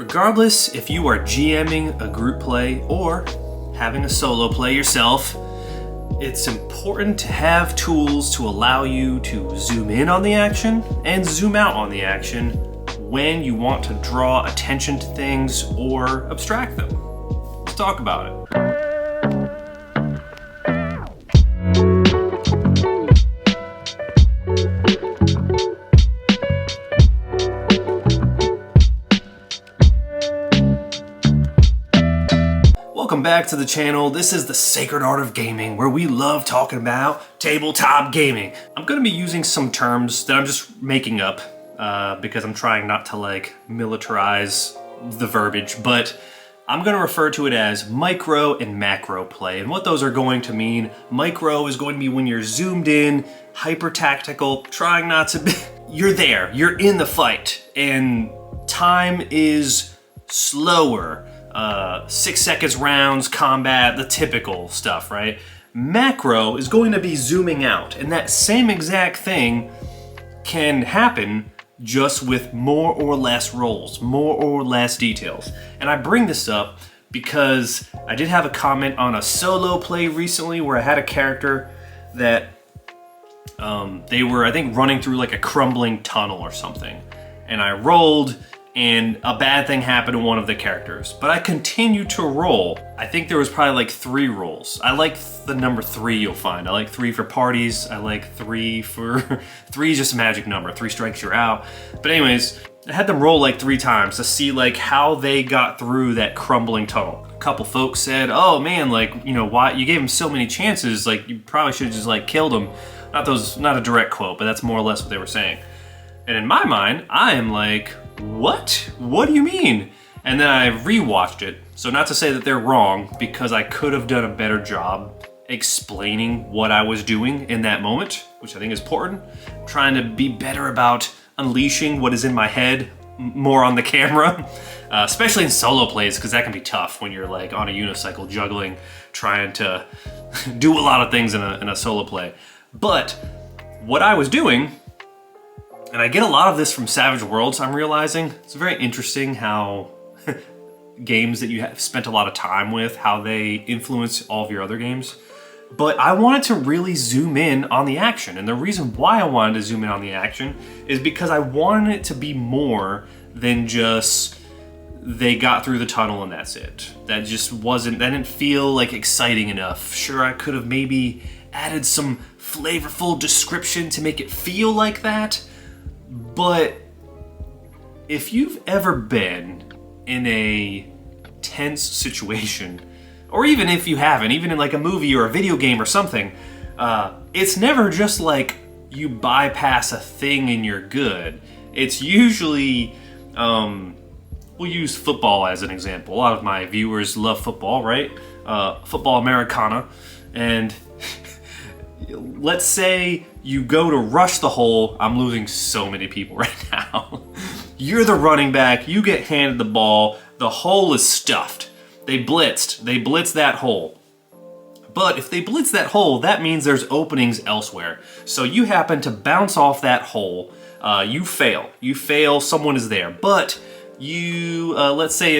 Regardless if you are GMing a group play or having a solo play yourself, it's important to have tools to allow you to zoom in on the action and zoom out on the action when you want to draw attention to things or abstract them. Let's talk about it. Welcome back to the channel. This is the Sacred Art of Gaming, where we love talking about tabletop gaming. I'm going to be using some terms that I'm just making up because I'm trying not to militarize the verbiage, but I'm going to refer to it as micro and macro play. And what those are going to mean, micro is going to be when you're zoomed in, hyper tactical, trying not to be, you're there, you're in the fight, and time is slower. 6 seconds rounds, combat, the typical stuff, right? Macro is going to be zooming out, and that same exact thing can happen just with more or less rolls, more or less details. And I bring this up because I did have a comment on a solo play recently where I had a character that they were, I think, running through like a crumbling tunnel or something. And I rolled, and a bad thing happened to one of the characters. But I continued to roll. I think there was probably like 3 rolls. I like the number 3, you'll find. I like 3 for parties. I like 3 for... 3 is just a magic number. 3 strikes, you're out. But anyways, I had them roll like 3 times to see like how they got through that crumbling tunnel. A couple folks said, oh man, like, you know, why you gave him so many chances, like you probably should have just like killed him. Not a direct quote, but that's more or less what they were saying. And in my mind, I am like, what? What do you mean? And then I rewatched it. So not to say that they're wrong, because I could have done a better job explaining what I was doing in that moment, which I think is important. I'm trying to be better about unleashing what is in my head more on the camera, especially in solo plays, because that can be tough when you're like on a unicycle juggling, trying to do a lot of things in a solo play. But what I was doing, and I get a lot of this from Savage Worlds, I'm realizing. It's very interesting how games that you have spent a lot of time with, how they influence all of your other games. But I wanted to really zoom in on the action. And the reason why I wanted to zoom in on the action is because I wanted it to be more than just they got through the tunnel and that's it. That didn't feel like exciting enough. Sure, I could have maybe added some flavorful description to make it feel like that. But if you've ever been in a tense situation, or even if you haven't, even in like a movie or a video game or something, it's never just like you bypass a thing and you're good. It's usually, we'll use football as an example. A lot of my viewers love football, right? Football Americana. And let's say you go to rush the hole. I'm losing so many people right now. You're the running back. You get handed the ball. The hole is stuffed. They blitzed that hole. But if they blitz that hole, that means there's openings elsewhere. So you happen to bounce off that hole. You fail. Someone is there. But you, let's say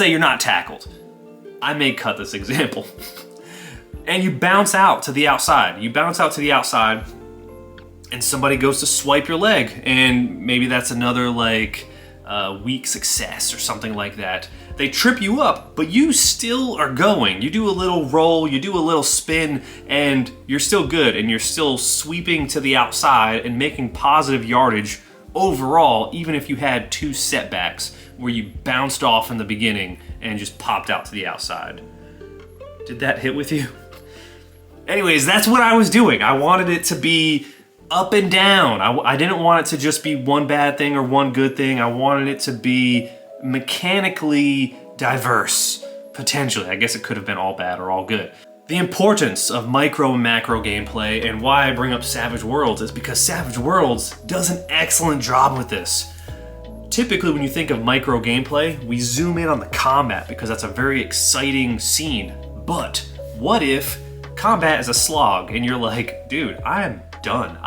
you're not tackled. I may cut this example. And you bounce out to the outside. And somebody goes to swipe your leg. And maybe that's another weak success or something like that. They trip you up, but you still are going. You do a little roll, you do a little spin, and you're still good. And you're still sweeping to the outside and making positive yardage overall, even if you had 2 setbacks where you bounced off in the beginning and just popped out to the outside. Did that hit with you? Anyways, that's what I was doing. I wanted it to be up and down. I didn't want it to just be one bad thing or one good thing. I wanted it to be mechanically diverse, potentially. I guess it could have been all bad or all good. The importance of micro and macro gameplay and why I bring up Savage Worlds is because Savage Worlds does an excellent job with this. Typically, when you think of micro gameplay, we zoom in on the combat because that's a very exciting scene. But what if combat is a slog and you're like, dude, I am done.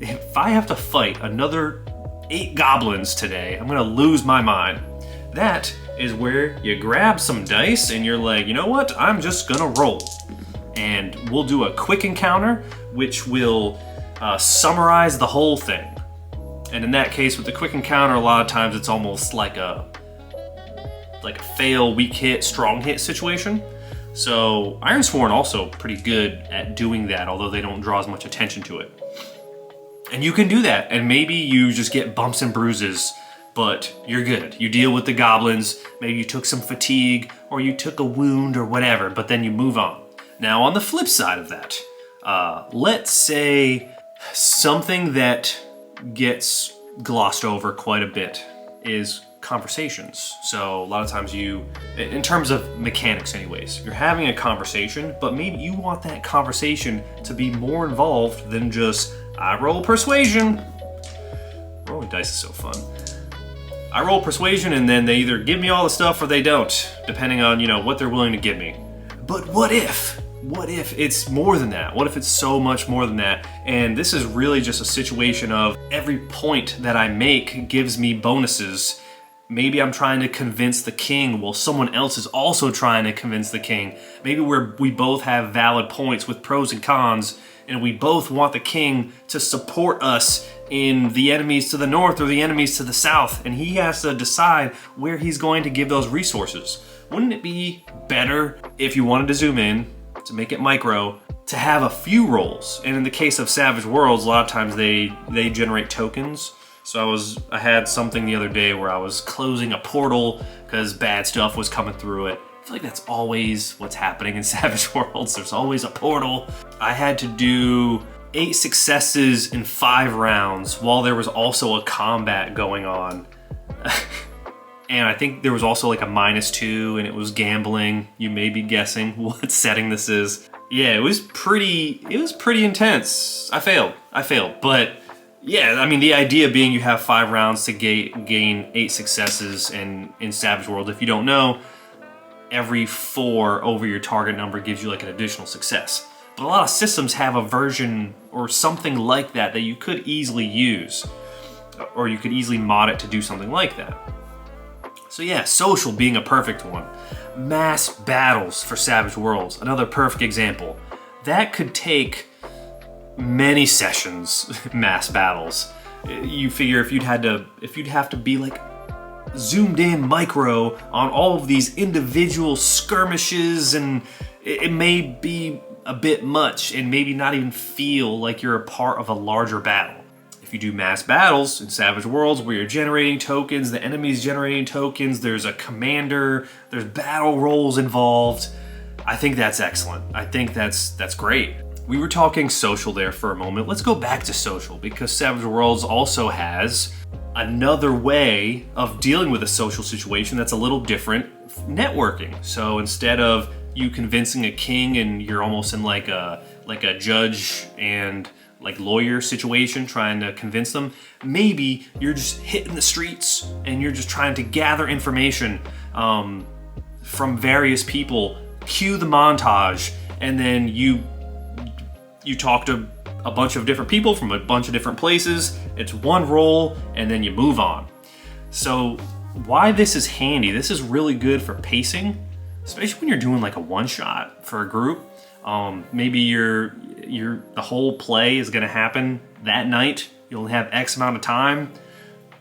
If I have to fight another 8 goblins today. I'm gonna lose my mind. That is where you grab some dice and you're like, you know what? I'm just gonna roll. And we'll do a quick encounter, which will summarize the whole thing. And in that case, with the quick encounter, a lot of times it's almost like a fail, weak hit, strong hit situation. So Ironsworn also pretty good at doing that, although they don't draw as much attention to it. And you can do that, and maybe you just get bumps and bruises, but you're good. You deal with the goblins, maybe you took some fatigue, or you took a wound or whatever, but then you move on. Now on the flip side of that, let's say something that gets glossed over quite a bit is conversations. So a lot of times in terms of mechanics anyways, you're having a conversation, but maybe you want that conversation to be more involved than just, I roll persuasion. Rolling dice is so fun. I roll persuasion and then they either give me all the stuff or they don't, depending on, what they're willing to give me. But what if it's more than that? What if it's so much more than that? And this is really just a situation of every point that I make gives me bonuses. Maybe I'm trying to convince the king while someone else is also trying to convince the king. Maybe we both have valid points with pros and cons, and we both want the king to support us in the enemies to the north or the enemies to the south, and he has to decide where he's going to give those resources. Wouldn't it be better, if you wanted to zoom in, to make it micro, to have a few rolls? And in the case of Savage Worlds, a lot of times they generate tokens. So I had something the other day where I was closing a portal because bad stuff was coming through it. I feel like that's always what's happening in Savage Worlds. There's always a portal. I had to do 8 successes in 5 rounds while there was also a combat going on. And I think there was also like a -2 and it was gambling. You may be guessing what setting this is. Yeah, it was pretty intense. I failed, but yeah, I mean, the idea being you have 5 rounds to gain 8 successes, and in Savage World, if you don't know, every 4 over your target number gives you like an additional success. But a lot of systems have a version or something like that you could easily use, or you could easily mod it to do something like that. So yeah, social being a perfect one. Mass battles for Savage Worlds, another perfect example. That could take many sessions, mass battles. You figure if you'd have to be like zoomed in micro on all of these individual skirmishes, and it may be a bit much and maybe not even feel like you're a part of a larger battle. If you do mass battles in Savage Worlds where you're generating tokens, the enemy's generating tokens, there's a commander, there's battle rolls involved, I think that's excellent. I think that's great. We were talking social there for a moment. Let's go back to social, because Savage Worlds also has another way of dealing with a social situation that's a little different, networking. So instead of you convincing a king and you're almost in like a judge and like lawyer situation trying to convince them, maybe you're just hitting the streets and you're just trying to gather information from various people, cue the montage, and then you talk to a bunch of different people from a bunch of different places. It's one roll and then you move on. So why this is handy, this is really good for pacing, especially when you're doing like a one shot for a group. Maybe the whole play is gonna happen that night. You only have X amount of time.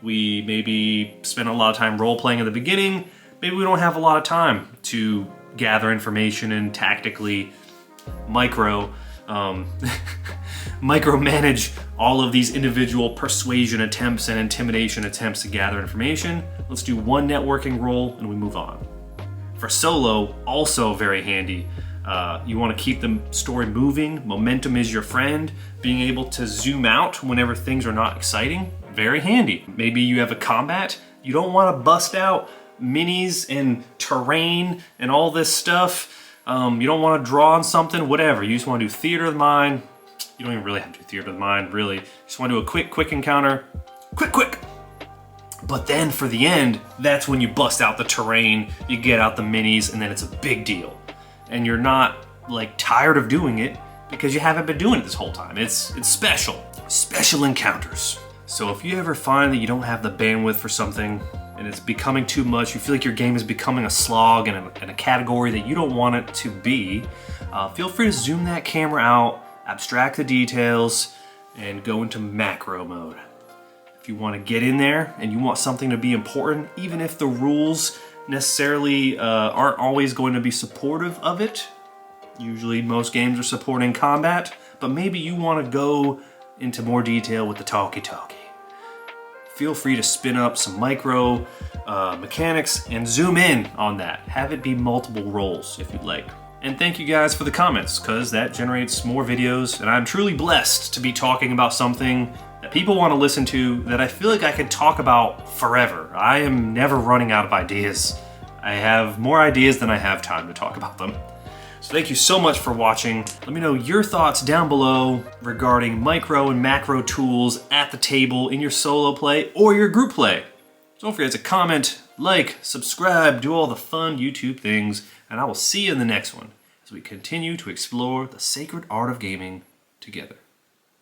We maybe spend a lot of time role playing at the beginning. Maybe we don't have a lot of time to gather information and tactically micromanage all of these individual persuasion attempts and intimidation attempts to gather information. Let's do one networking roll and we move on. For solo, also very handy. You want to keep the story moving. Momentum is your friend. Being able to zoom out whenever things are not exciting, very handy. Maybe you have a combat. You don't want to bust out minis and terrain and all this stuff. You don't want to draw on something, whatever. You just want to do theater of the mind. You don't even really have to do theater of the mind, really. You just want to do a quick encounter. Quick. But then for the end, that's when you bust out the terrain, you get out the minis, and then it's a big deal. And you're not like tired of doing it because you haven't been doing it this whole time. It's special. Special encounters. So if you ever find that you don't have the bandwidth for something and it's becoming too much, you feel like your game is becoming a slog and a category that you don't want it to be, feel free to zoom that camera out, abstract the details, and go into macro mode. If you want to get in there and you want something to be important, even if the rules necessarily aren't always going to be supportive of it, usually most games are supporting combat, but maybe you want to go into more detail with the talkie-talkie. Feel free to spin up some micro mechanics and zoom in on that. Have it be multiple roles if you'd like. And thank you guys for the comments, because that generates more videos, and I'm truly blessed to be talking about something that people want to listen to that I feel like I could talk about forever. I am never running out of ideas. I have more ideas than I have time to talk about them. So thank you so much for watching. Let me know your thoughts down below regarding micro and macro tools at the table in your solo play or your group play. Don't forget to comment, like, subscribe, do all the fun YouTube things, and I will see you in the next one as we continue to explore the sacred art of gaming together.